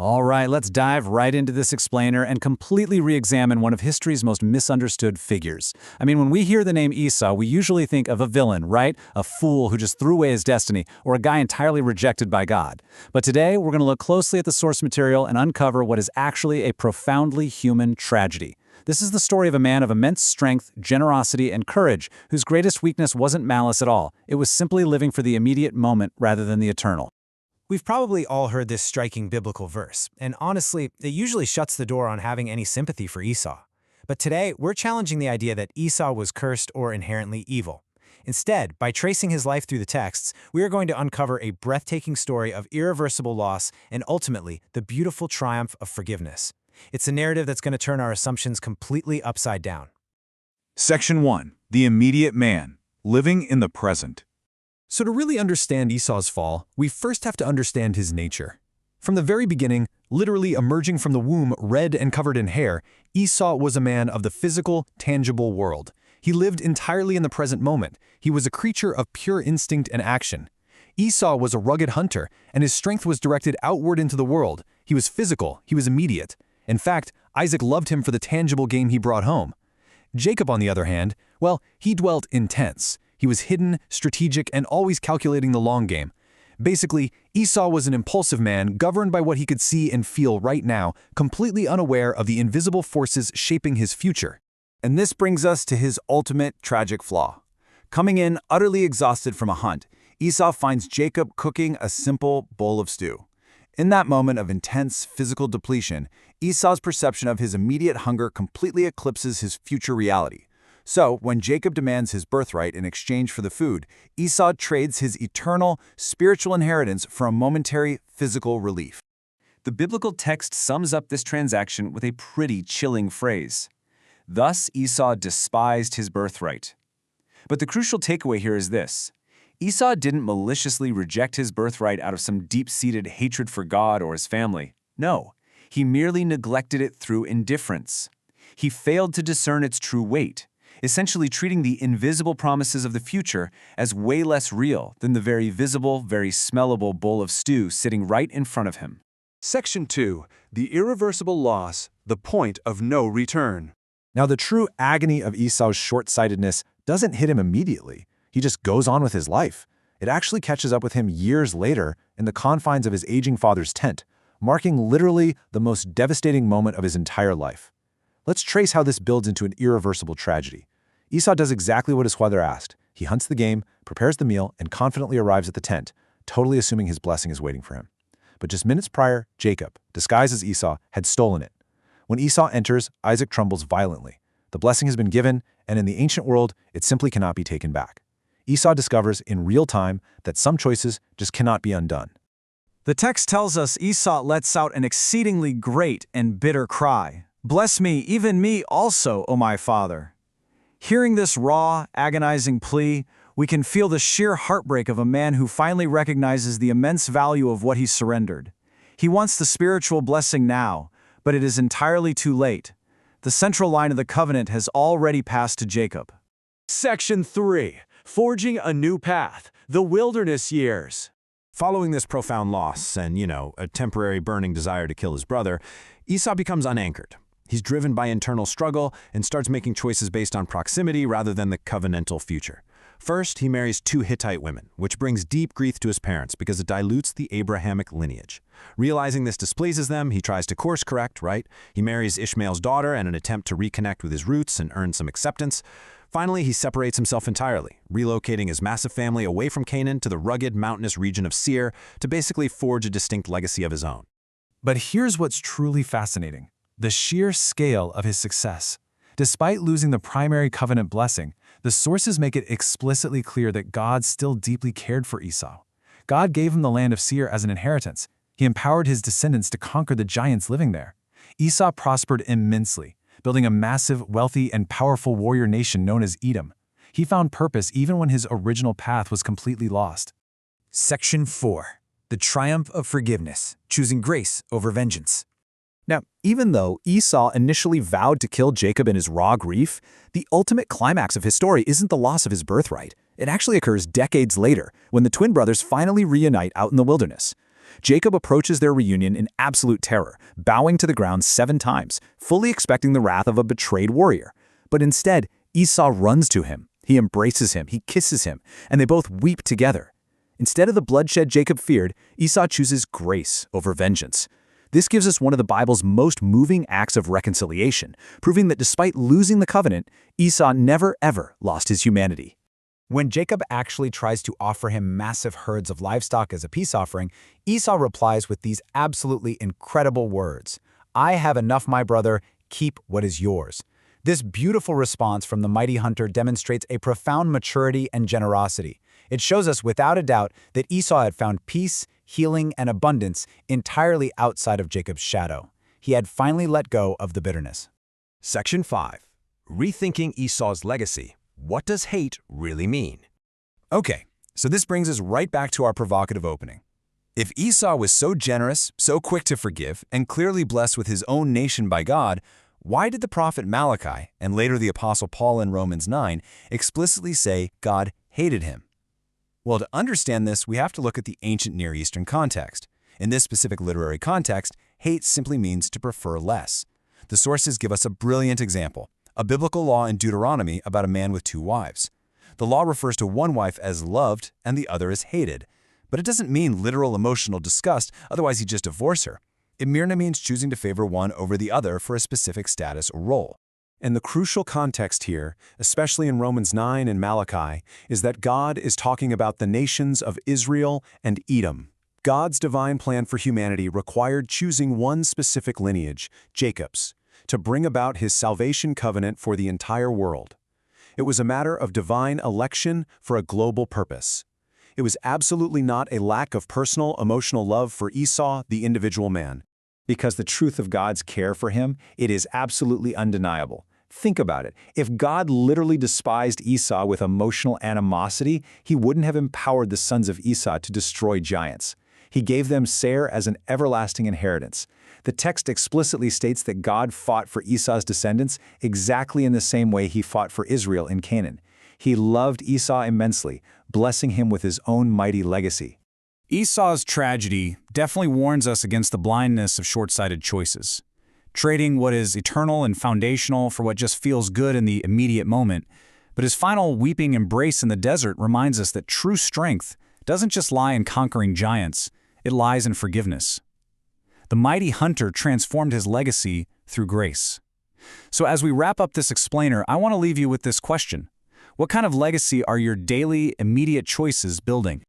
All right, let's dive right into this explainer and completely re-examine one of history's most misunderstood figures. I mean, when we hear the name Esau, we usually think of a villain, right? A fool who just threw away his destiny, or a guy entirely rejected by God. But today, we're going to look closely at the source material and uncover what is actually a profoundly human tragedy. This is the story of a man of immense strength, generosity, and courage, whose greatest weakness wasn't malice at all. It was simply living for the immediate moment rather than the eternal. We've probably all heard this striking biblical verse, and honestly, it usually shuts the door on having any sympathy for Esau. But today, we're challenging the idea that Esau was cursed or inherently evil. Instead, by tracing his life through the texts, we are going to uncover a breathtaking story of irreversible loss and ultimately the beautiful triumph of forgiveness. It's a narrative that's going to turn our assumptions completely upside down. Section 1. The immediate man, living in the present. So to really understand Esau's fall, we first have to understand his nature. From the very beginning, literally emerging from the womb red and covered in hair, Esau was a man of the physical, tangible world. He lived entirely in the present moment. He was a creature of pure instinct and action. Esau was a rugged hunter, and his strength was directed outward into the world. He was physical, he was immediate. In fact, Isaac loved him for the tangible game he brought home. Jacob, on the other hand, well, he dwelt intense. He was hidden, strategic, and always calculating the long game. Basically, Esau was an impulsive man governed by what he could see and feel right now, completely unaware of the invisible forces shaping his future. And this brings us to his ultimate tragic flaw. Coming in utterly exhausted from a hunt, Esau finds Jacob cooking a simple bowl of stew. In that moment of intense physical depletion, Esau's perception of his immediate hunger completely eclipses his future reality. So, when Jacob demands his birthright in exchange for the food, Esau trades his eternal, spiritual inheritance for a momentary physical relief. The biblical text sums up this transaction with a pretty chilling phrase. Thus Esau despised his birthright. But the crucial takeaway here is this. Esau didn't maliciously reject his birthright out of some deep-seated hatred for God or his family. No, he merely neglected it through indifference. He failed to discern its true weight, essentially treating the invisible promises of the future as way less real than the very visible, very smellable bowl of stew sitting right in front of him. Section 2. The irreversible loss, the point of no return. Now, the true agony of Esau's short-sightedness doesn't hit him immediately. He just goes on with his life. It actually catches up with him years later in the confines of his aging father's tent, marking literally the most devastating moment of his entire life. Let's trace how this builds into an irreversible tragedy. Esau does exactly what his father asked. He hunts the game, prepares the meal, and confidently arrives at the tent, totally assuming his blessing is waiting for him. But just minutes prior, Jacob, disguised as Esau, had stolen it. When Esau enters, Isaac trembles violently. The blessing has been given, and in the ancient world, it simply cannot be taken back. Esau discovers in real time that some choices just cannot be undone. The text tells us Esau lets out an exceedingly great and bitter cry. Bless me, even me also, O my father. Hearing this raw, agonizing plea, we can feel the sheer heartbreak of a man who finally recognizes the immense value of what he surrendered. He wants the spiritual blessing now, but it is entirely too late. The central line of the covenant has already passed to Jacob. Section 3. Forging a new path, the wilderness years. Following this profound loss and, a temporary burning desire to kill his brother, Esau becomes unanchored. He's driven by internal struggle and starts making choices based on proximity rather than the covenantal future. First, he marries 2 Hittite women, which brings deep grief to his parents because it dilutes the Abrahamic lineage. Realizing this displeases them, he tries to course correct, right? He marries Ishmael's daughter in an attempt to reconnect with his roots and earn some acceptance. Finally, he separates himself entirely, relocating his massive family away from Canaan to the rugged, mountainous region of Seir to basically forge a distinct legacy of his own. But here's what's truly fascinating. The sheer scale of his success. Despite losing the primary covenant blessing, the sources make it explicitly clear that God still deeply cared for Esau. God gave him the land of Seir as an inheritance. He empowered his descendants to conquer the giants living there. Esau prospered immensely, building a massive, wealthy, and powerful warrior nation known as Edom. He found purpose even when his original path was completely lost. Section 4. The triumph of forgiveness, choosing grace over vengeance. Now, even though Esau initially vowed to kill Jacob in his raw grief, the ultimate climax of his story isn't the loss of his birthright. It actually occurs decades later, when the twin brothers finally reunite out in the wilderness. Jacob approaches their reunion in absolute terror, bowing to the ground 7 times, fully expecting the wrath of a betrayed warrior. But instead, Esau runs to him. He embraces him, he kisses him, and they both weep together. Instead of the bloodshed Jacob feared, Esau chooses grace over vengeance. This gives us one of the Bible's most moving acts of reconciliation, proving that despite losing the covenant, Esau never ever lost his humanity. When Jacob actually tries to offer him massive herds of livestock as a peace offering, Esau replies with these absolutely incredible words, "I have enough, my brother, keep what is yours." This beautiful response from the mighty hunter demonstrates a profound maturity and generosity. It shows us without a doubt that Esau had found peace, healing, and abundance entirely outside of Jacob's shadow. He had finally let go of the bitterness. Section 5. Rethinking Esau's legacy. What does hate really mean? Okay, so this brings us right back to our provocative opening. If Esau was so generous, so quick to forgive, and clearly blessed with his own nation by God, why did the prophet Malachi, and later the apostle Paul in Romans 9, explicitly say God hated him? Well, to understand this, we have to look at the ancient Near Eastern context. In this specific literary context, hate simply means to prefer less. The sources give us a brilliant example, a biblical law in Deuteronomy about a man with 2 wives. The law refers to one wife as loved and the other as hated, but it doesn't mean literal emotional disgust, otherwise he'd just divorce her. It merely means choosing to favor one over the other for a specific status or role. And the crucial context here, especially in Romans 9 and Malachi, is that God is talking about the nations of Israel and Edom. God's divine plan for humanity required choosing one specific lineage, Jacob's, to bring about his salvation covenant for the entire world. It was a matter of divine election for a global purpose. It was absolutely not a lack of personal, emotional love for Esau, the individual man. Because the truth of God's care for him, it is absolutely undeniable. Think about it. If God literally despised Esau with emotional animosity, he wouldn't have empowered the sons of Esau to destroy giants. He gave them Seir as an everlasting inheritance. The text explicitly states that God fought for Esau's descendants exactly in the same way he fought for Israel in Canaan. He loved Esau immensely, blessing him with his own mighty legacy. Esau's tragedy definitely warns us against the blindness of short-sighted choices. Trading what is eternal and foundational for what just feels good in the immediate moment. But his final weeping embrace in the desert reminds us that true strength doesn't just lie in conquering giants, it lies in forgiveness. The mighty hunter transformed his legacy through grace. So as we wrap up this explainer, I want to leave you with this question. What kind of legacy are your daily, immediate choices building?